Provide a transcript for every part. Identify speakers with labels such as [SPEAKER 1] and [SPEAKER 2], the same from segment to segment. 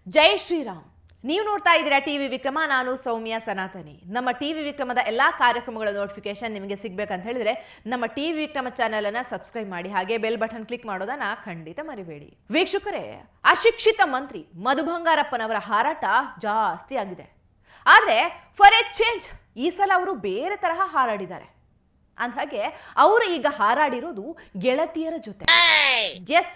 [SPEAKER 1] ಜೈ ಶ್ರೀರಾಮ್. ನೀವು ನೋಡ್ತಾ ಇದ್ದೀರಾ ಟಿವಿ ವಿಕ್ರಮ. ನಾನು ಸೌಮ್ಯ ಸನಾತನಿ. ನಮ್ಮ ಟಿವಿ ವಿಕ್ರಮದ ಎಲ್ಲಾ ಕಾರ್ಯಕ್ರಮಗಳ ನೋಟಿಫಿಕೇಶನ್ ನಿಮಗೆ ಸಿಗಬೇಕಂತ ಹೇಳಿದ್ರೆ ನಮ್ಮ ಟಿವಿ ವಿಕ್ರಮ ಚಾನೆಲ್ ಅನ್ನು ಸಬ್ಸ್ಕ್ರೈಬ್ ಮಾಡಿ, ಹಾಗೆ ಬೆಲ್ ಬಟನ್ ಕ್ಲಿಕ್ ಮಾಡೋದನ್ನ ಖಂಡಿತ ಮರಿಬೇಡಿ. ವೀಕ್ಷಕರೇ, ಅಶಿಕ್ಷಿತ ಮಂತ್ರಿ ಮಧು ಬಂಗಾರಪ್ಪನವರ ಹಾರಾಟ ಜಾಸ್ತಿ ಆಗಿದೆ. ಆದ್ರೆ ಫಾರ್ ಎ ಚೇಂಜ್ ಈ ಸಲ ಅವರು ಬೇರೆ ತರಹ ಹಾರಾಡಿದ್ದಾರೆ. ಅಂದ್ಹಾಗೆ ಅವರು ಈಗ ಹಾರಾಡಿರೋದು ಗೆಳತಿಯರ ಜೊತೆ. ಎಸ್,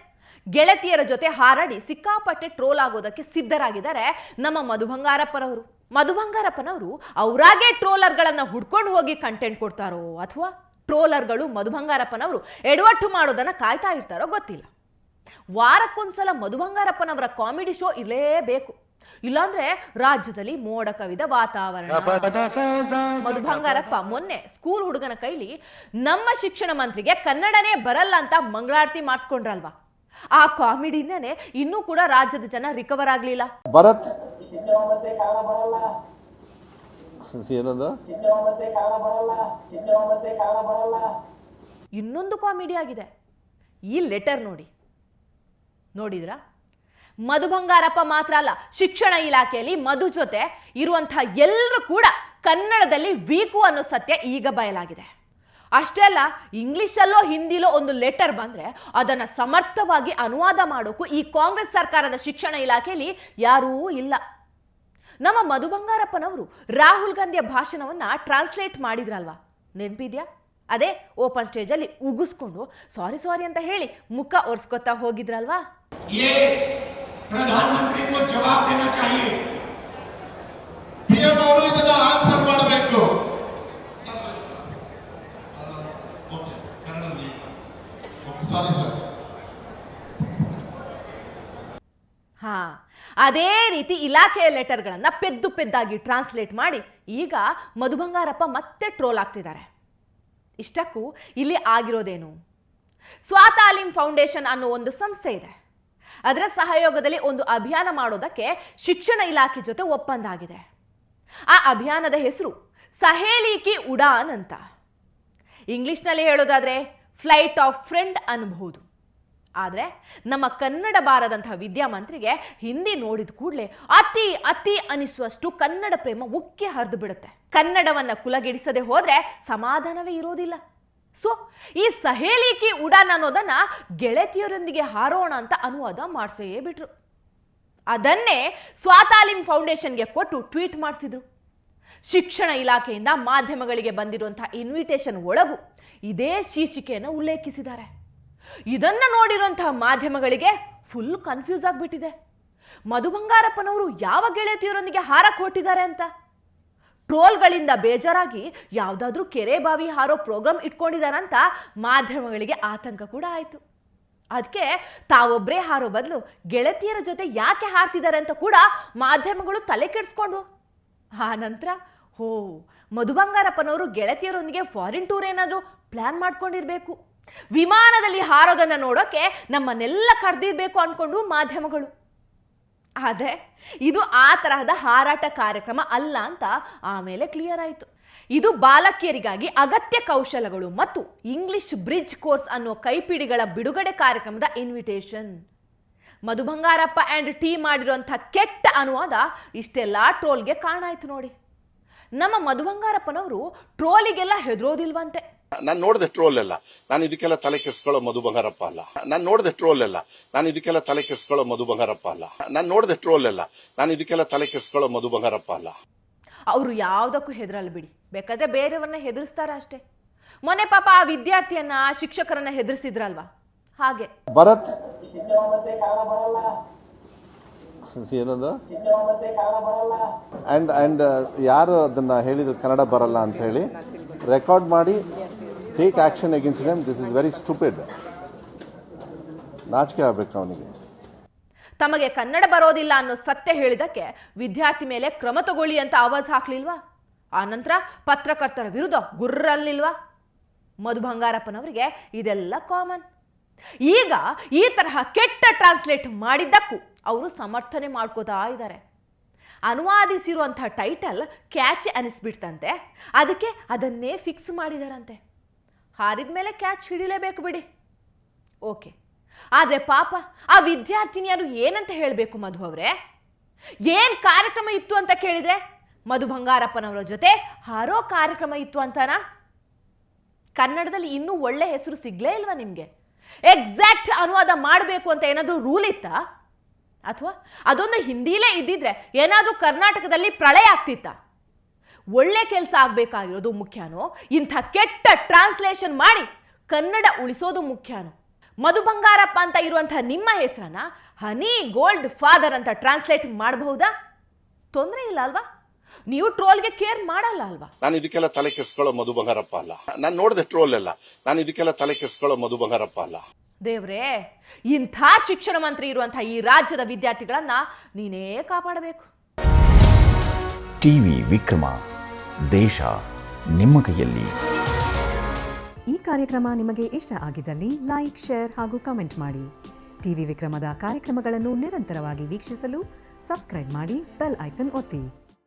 [SPEAKER 1] ಗೆಳತಿಯರ ಜೊತೆ ಹಾರಾಡಿ ಸಿಕ್ಕಾಪಟ್ಟೆ ಟ್ರೋಲ್ ಆಗೋದಕ್ಕೆ ಸಿದ್ಧರಾಗಿದ್ದಾರೆ ನಮ್ಮ ಮಧು ಬಂಗಾರಪ್ಪನವರು. ಮಧು ಬಂಗಾರಪ್ಪನವರು ಅವರಾಗೆ ಟ್ರೋಲರ್ಗಳನ್ನ ಹುಡ್ಕೊಂಡು ಹೋಗಿ ಕಂಟೆಂಟ್ ಕೊಡ್ತಾರೋ ಅಥವಾ ಟ್ರೋಲರ್ಗಳು ಮಧು ಬಂಗಾರಪ್ಪನವರು ಎಡವಟ್ಟು ಮಾಡೋದನ್ನ ಕಾಯ್ತಾ ಇರ್ತಾರೋ ಗೊತ್ತಿಲ್ಲ. ವಾರಕ್ಕೊಂದ್ಸಲ ಮಧು ಬಂಗಾರಪ್ಪನವರ ಕಾಮಿಡಿ ಶೋ ಇರಲೇಬೇಕು, ಇಲ್ಲಾಂದ್ರೆ ರಾಜ್ಯದಲ್ಲಿ ಮೋಡ ಕವಿದ ವಾತಾವರಣ. ಮಧು ಬಂಗಾರಪ್ಪ ಮೊನ್ನೆ ಸ್ಕೂಲ್ ಹುಡುಗನ ಕೈಲಿ ನಮ್ಮ ಶಿಕ್ಷಣ ಮಂತ್ರಿಗೆ ಕನ್ನಡನೇ ಬರಲ್ಲ ಅಂತ ಮಂಗಳಾರತಿ ಮಾಡಿಸ್ಕೊಂಡ್ರಲ್ವಾ, ಆ ಕಾಮಿಡಿಯಿಂದನೇ ಇನ್ನೂ ಕೂಡ ರಾಜ್ಯದ ಜನ ರಿಕವರ್ ಆಗ್ಲಿಲ್ಲ.
[SPEAKER 2] ಭರತ್
[SPEAKER 1] ಇನ್ನೊಂದು ಕಾಮಿಡಿ ಆಗಿದೆ. ಈ ಲೆಟರ್ ನೋಡಿದ್ರಾ? ಮಧು ಬಂಗಾರಪ್ಪ ಮಾತ್ರ ಅಲ್ಲ, ಶಿಕ್ಷಣ ಇಲಾಖೆಯಲ್ಲಿ ಮಧು ಜೊತೆ ಇರುವಂತಹ ಎಲ್ಲರೂ ಕೂಡ ಕನ್ನಡದಲ್ಲಿ ವೀಕು ಅನ್ನೋ ಸತ್ಯ ಈಗ ಬಯಲಾಗಿದೆ. ಅಷ್ಟೇ ಅಲ್ಲ, ಇಂಗ್ಲಿಷಲ್ಲೋ ಹಿಂದಿಲೋ ಒಂದು ಲೆಟರ್ ಬಂದ್ರೆ ಅದನ್ನ ಸಮರ್ಥವಾಗಿ ಅನುವಾದ ಮಾಡೋಕ್ಕೂ ಈ ಕಾಂಗ್ರೆಸ್ ಸರ್ಕಾರದ ಶಿಕ್ಷಣ ಇಲಾಖೆಯಲ್ಲಿ ಯಾರೂ ಇಲ್ಲ. ನಮ್ಮ ಮಧು ಬಂಗಾರಪ್ಪನವರು ರಾಹುಲ್ ಗಾಂಧಿಯ ಭಾಷಣವನ್ನ ಟ್ರಾನ್ಸ್ಲೇಟ್ ಮಾಡಿದ್ರಲ್ವಾ, ನೆನಪಿದ್ಯಾ? ಅದೇ ಓಪನ್ ಸ್ಟೇಜ್ ಅಲ್ಲಿ ಉಗಿಸ್ಕೊಂಡು ಸಾರಿ ಅಂತ ಹೇಳಿ ಮುಖ ಒರೆಸ್ಕೊತಾ ಹೋಗಿದ್ರಲ್ವಾ.
[SPEAKER 3] ಪ್ರಧಾನಮಂತ್ರಿ को जवाब देना चाहिए. पीएम ಅವರು ಇದನ್ನ ಆನ್ಸರ್ ಮಾಡಬೇಕು.
[SPEAKER 1] ಹಾ, ಅದೇ ರೀತಿ ಇಲಾಖೆಯ ಲೆಟರ್ಗಳನ್ನ ಪೆದ್ದಾಗಿ ಟ್ರಾನ್ಸ್ಲೇಟ್ ಮಾಡಿ ಈಗ ಮಧು ಬಂಗಾರಪ್ಪ ಮತ್ತೆ ಟ್ರೋಲ್ ಆಗ್ತಿದ್ದಾರೆ. ಇಷ್ಟಕ್ಕೂ ಇಲ್ಲಿ ಆಗಿರೋದೇನು? ಸ್ವಾತಾಲಿಂ ಫೌಂಡೇಶನ್ ಅನ್ನೋ ಒಂದು ಸಂಸ್ಥೆ ಇದೆ. ಅದರ ಸಹಯೋಗದಲ್ಲಿ ಒಂದು ಅಭಿಯಾನ ಮಾಡೋದಕ್ಕೆ ಶಿಕ್ಷಣ ಇಲಾಖೆ ಜೊತೆ ಒಪ್ಪಂದ ಆಗಿದೆ. ಆ ಅಭಿಯಾನದ ಹೆಸರು ಸಹೇಲಿ ಕಿ ಉಡಾನ್ ಅಂತ. ಇಂಗ್ಲಿಷ್ನಲ್ಲಿ ಹೇಳೋದಾದ್ರೆ ಫ್ಲೈಟ್ ಆಫ್ ಫ್ರೆಂಡ್ ಅನ್ಬಹುದು. ಆದರೆ ನಮ್ಮ ಕನ್ನಡ ಬಾರದಂತಹ ವಿದ್ಯಾಮಂತ್ರಿಗೆ ಹಿಂದಿ ನೋಡಿದ ಕೂಡಲೇ ಅತಿ ಅನಿಸುವಷ್ಟು ಕನ್ನಡ ಪ್ರೇಮ ಉಕ್ಕಿ ಹರಿದು ಬಿಡುತ್ತೆ. ಕನ್ನಡವನ್ನ ಕುಲಗೆಡಿಸದೆ ಹೋದ್ರೆ ಸಮಾಧಾನವೇ ಇರೋದಿಲ್ಲ. ಸೊ ಈ ಸಹೇಲಿ ಕಿ ಉಡಾನ್ ಅನ್ನೋದನ್ನ ಗೆಳತಿಯರೊಂದಿಗೆ ಹಾರೋಣ ಅಂತ ಅನುವಾದ ಮಾಡಿಸೇ ಬಿಟ್ರು. ಅದನ್ನೇ ಸ್ವಾತಾಲಿಂ ಫೌಂಡೇಶನ್ಗೆ ಕೊಟ್ಟು ಟ್ವೀಟ್ ಮಾಡಿಸಿದ್ರು. ಶಿಕ್ಷಣ ಇಲಾಖೆಯಿಂದ ಮಾಧ್ಯಮಗಳಿಗೆ ಬಂದಿರುವಂತಹ ಇನ್ವಿಟೇಷನ್ ಒಳಗೂ ಇದೇ ಶೀರ್ಷಿಕೆಯನ್ನು ಉಲ್ಲೇಖಿಸಿದ್ದಾರೆ. ಇದನ್ನ ನೋಡಿರುವಂತಹ ಮಾಧ್ಯಮಗಳಿಗೆ ಫುಲ್ ಕನ್ಫ್ಯೂಸ್ ಆಗಿಬಿಟ್ಟಿದೆ. ಮಧು ಬಂಗಾರಪ್ಪನವರು ಯಾವ ಗೆಳತಿಯರೊಂದಿಗೆ ಹಾರಕ್ಕೆ ಹೊಟ್ಟಿದ್ದಾರೆ ಅಂತ. ಟ್ರೋಲ್ಗಳಿಂದ ಬೇಜಾರಾಗಿ ಯಾವುದಾದ್ರೂ ಕೆರೆ ಬಾವಿ ಹಾರೋ ಪ್ರೋಗ್ರಾಮ್ ಇಟ್ಕೊಂಡಿದಾರಂತ ಮಾಧ್ಯಮಗಳಿಗೆ ಆತಂಕ ಕೂಡ ಆಯಿತು. ಅದಕ್ಕೆ ತಾವೊಬ್ಬರೇ ಹಾರೋ ಬದಲು ಗೆಳತಿಯರ ಜೊತೆ ಯಾಕೆ ಹಾರ್ತಿದ್ದಾರೆ ಅಂತ ಕೂಡ ಮಾಧ್ಯಮಗಳು ತಲೆ ಕೆಡಿಸ್ಕೊಂಡು ಆ ನಂತರ ಮಧು ಬಂಗಾರಪ್ಪನವರು ಗೆಳತಿಯರೊಂದಿಗೆ ಫಾರಿನ್ ಟೂರ್ ಏನಾದರೂ ಪ್ಲಾನ್ ಮಾಡ್ಕೊಂಡಿರ್ಬೇಕು, ವಿಮಾನದಲ್ಲಿ ಹಾರೋದನ್ನ ನೋಡೋಕೆ ನಮ್ಮನ್ನೆಲ್ಲ ಕರೆದಿರ್ಬೇಕು ಅನ್ಕೊಂಡು ಮಾಧ್ಯಮಗಳು. ಆದರೆ ಇದು ಆ ತರಹದ ಹಾರಾಟ ಕಾರ್ಯಕ್ರಮ ಅಲ್ಲ ಅಂತ ಆಮೇಲೆ ಕ್ಲಿಯರ್ ಆಯಿತು. ಇದು ಬಾಲಕಿಯರಿಗಾಗಿ ಅಗತ್ಯ ಕೌಶಲಗಳು ಮತ್ತು ಇಂಗ್ಲಿಷ್ ಬ್ರಿಡ್ಜ್ ಕೋರ್ಸ್ ಅನ್ನೋ ಕೈಪಿಡಿಗಳ ಬಿಡುಗಡೆ ಕಾರ್ಯಕ್ರಮದ invitation. Madhu Bangarappa and tea ಮಾಡಿರುವಂಥ ಕೆಟ್ಟ ಅನುವಾದ ಇಷ್ಟೆಲ್ಲ ಟ್ರೋಲ್ಗೆ ಕಾರಣ ಆಯ್ತು ನೋಡಿ. ನಮ್ಮ ಮಧು ಬಂಗಾರಪ್ಪನವರು ಟ್ರೋಲಿಗೆಲ್ಲ ಹೆದರೋದಿಲ್ವಂತೆ.
[SPEAKER 2] ನಾನು ನೋಡಿದೆ ಟ್ರೋಲ್ ಎಲ್ಲ, ನಾನು ಇದಕ್ಕೆಲ್ಲ ತಲೆ ಕೆಡಿಸ್ಕೊಳ್ಳೋ ಮಧು ಬಂಗಾರಪ್ಪ ಅಲ್ಲ. ನಾನು ನೋಡಿದೆ ಟ್ರೋಲ್ ಎಲ್ಲ, ನಾನು ಇದಕ್ಕೆಲ್ಲ ತಲೆ ಕೆಡಿಸ್ಕೊಳ್ಳೋ ಮಧು ಬಂಗಾರಪ್ಪ ಅಲ್ಲ. ನಾನು ನೋಡಿದೆ ಟ್ರೋಲ್ ಎಲ್ಲ, ನಾನು ಇದಕ್ಕೆಲ್ಲ ತಲೆ ಕೆಡಿಸ್ಕೊಳ್ಳೋ ಮಧು ಬಂಗಾರಪ್ಪ ಅಲ್ಲ.
[SPEAKER 1] ಅವರು ಯಾವುದಕ್ಕೂ ಹೆದರಲ್ಲ ಬಿಡಿ, ಬೇಕಾದ್ರೆ ಬೇರೆಯವ್ರನ್ನ ಹೆದರಿಸ್ತಾರ ಅಷ್ಟೇ. ಮೊನ್ನೆ ಪಾಪ ಆ ವಿದ್ಯಾರ್ಥಿಯನ್ನ ಶಿಕ್ಷಕರನ್ನ ಹೆದರಿಸಿದ್ರಲ್ವಾ, ಹಾಗೆ.
[SPEAKER 2] ಭರತ್ ಏನದು ಅಂಡ್ ಯಾರು ಅದನ್ನ ಹೇಳಿದ್ರು ಕನ್ನಡ ಬರಲ್ಲ ಅಂತ ಹೇಳಿ ರೆಕಾರ್ಡ್ ಮಾಡಿ take action against them. This is very stupid. ನಾಚಿಕೆ ಆಗಬೇಕು ಅವನಿಗೆ.
[SPEAKER 1] ತಮಗೆ ಕನ್ನಡ ಬರೋದಿಲ್ಲ ಅನ್ನೋ ಸತ್ಯ ಹೇಳಿದಕ್ಕೆ ವಿದ್ಯಾರ್ಥಿ ಮೇಲೆ ಕ್ರಮ ತಗೊಳ್ಳಿ ಅಂತ ಆವಾಜ್ ಹಾಕ್ಲಿಲ್ವಾ? ಆ ನಂತರ ಪತ್ರಕರ್ತರ ವಿರುದ್ಧ ಗುರ್ರಲ್ಲಿಲ್ವಾ? ಮಧು ಬಂಗಾರಪ್ಪನವರಿಗೆ ಇದೆಲ್ಲ ಕಾಮನ್. ಈಗ ಈ ತರಹ ಕೆಟ್ಟ ಟ್ರಾನ್ಸ್ಲೇಟ್ ಮಾಡಿದ್ದಕ್ಕೂ ಅವರು ಸಮರ್ಥನೆ ಮಾಡ್ಕೋತಾ ಇದ್ದಾರೆ. ಅನುವಾದಿಸಿರುವಂತಹ ಟೈಟಲ್ ಕ್ಯಾಚ್ ಅನಿಸ್ಬಿಡ್ತಂತೆ, ಅದಕ್ಕೆ ಅದನ್ನೇ ಫಿಕ್ಸ್ ಮಾಡಿದಾರಂತೆ. ಹಾರಿದ ಮೇಲೆ ಕ್ಯಾಚ್ ಹಿಡಿಲೇಬೇಕು ಬಿಡಿ. ಓಕೆ, ಆದರೆ ಪಾಪ ಆ ವಿದ್ಯಾರ್ಥಿನಿಯರು ಏನಂತ ಹೇಳಬೇಕು ಮಧು ಅವರೇ? ಏನ್ ಕಾರ್ಯಕ್ರಮ ಇತ್ತು ಅಂತ ಕೇಳಿದ್ರೆ ಮಧು ಬಂಗಾರಪ್ಪನವರ ಜೊತೆ ಹಾರೋ ಕಾರ್ಯಕ್ರಮ ಇತ್ತು ಅಂತಾನಾ? ಕನ್ನಡದಲ್ಲಿ ಇನ್ನೂ ಒಳ್ಳೆ ಹೆಸರು ಸಿಗ್ಲೇ ಇಲ್ವಾ ನಿಮ್ಗೆ? ಎಕ್ಸಾಕ್ಟ್ ಅನುವಾದ ಮಾಡಬೇಕು ಅಂತ ಏನಾದರೂ ರೂಲ್ ಇತ್ತಾ? ಅಥವಾ ಅದೊಂದು ಹಿಂದಿಲೇ ಇದ್ದಿದ್ರೆ ಏನಾದರೂ ಕರ್ನಾಟಕದಲ್ಲಿ ಪ್ರಳಯ ಆಗ್ತಿತ್ತಾ? ಒಳ್ಳೆ ಕೆಲಸ ಆಗಬೇಕಾಗಿರೋದು ಮುಖ್ಯನೋ ಇಂಥ ಕೆಟ್ಟ ಟ್ರಾನ್ಸ್ಲೇಷನ್ ಮಾಡಿ ಕನ್ನಡ ಉಳಿಸೋದು ಮುಖ್ಯನೋ? ಮಧು ಬಂಗಾರಪ್ಪ ಅಂತ ಇರುವಂಥ ನಿಮ್ಮ ಹೆಸರನ್ನ ಹನಿ ಗೋಲ್ಡ್ ಫಾದರ್ ಅಂತ ಟ್ರಾನ್ಸ್ಲೇಟ್ ಮಾಡಬಹುದಾ? ತೊಂದರೆ ಇಲ್ಲ ಅಲ್ವಾ? ನೀವು ಟ್ರೋಲ್ಗೆ ಕೇರ್ ಮಾಡಲ್ಲ ಅಲ್ವಾ?
[SPEAKER 2] ನಾನು ಇದಕ್ಕೆಲ್ಲ ತಲೆ ಕೆಡಿಸ್ಕೊಳ್ಳೋ ಮಧು ಬಂಗಾರಪ್ಪ ಅಲ್ಲ. ನಾನು ನೋಡಿದೆ ಟ್ರೋಲ್ ಎಲ್ಲ. ನಾನು ಇದಕ್ಕೆಲ್ಲ ತಲೆ ಕೆಡಿಸ್ಕೊಳ್ಳೋ ಮಧು ಬಂಗಾರಪ್ಪ ಅಲ್ಲ.
[SPEAKER 1] ದೇವ್ರೇ, ಇಂಥ ಶಿಕ್ಷಣ ಮಂತ್ರಿ ಇರುವಂತಹ ಈ ರಾಜ್ಯದ ವಿದ್ಯಾರ್ಥಿಗಳನ್ನ ನೀನೇ ಕಾಪಾಡಬೇಕು.
[SPEAKER 4] ಟಿವಿ ವಿಕ್ರಮ, ದೇಶ ನಿಮ್ಮ ಕೈಯಲ್ಲಿ.
[SPEAKER 5] ಈ ಕಾರ್ಯಕ್ರಮ ನಿಮಗೆ ಇಷ್ಟ ಆಗಿದ್ದಲ್ಲಿ ಲೈಕ್, ಶೇರ್ ಹಾಗೂ ಕಮೆಂಟ್ ಮಾಡಿ. ಟಿವಿ ವಿಕ್ರಮದ ಕಾರ್ಯಕ್ರಮಗಳನ್ನು ನಿರಂತರವಾಗಿ ವೀಕ್ಷಿಸಲು ಸಬ್ಸ್ಕ್ರೈಬ್ ಮಾಡಿ, ಬೆಲ್ ಐಕನ್ ಒತ್ತಿ.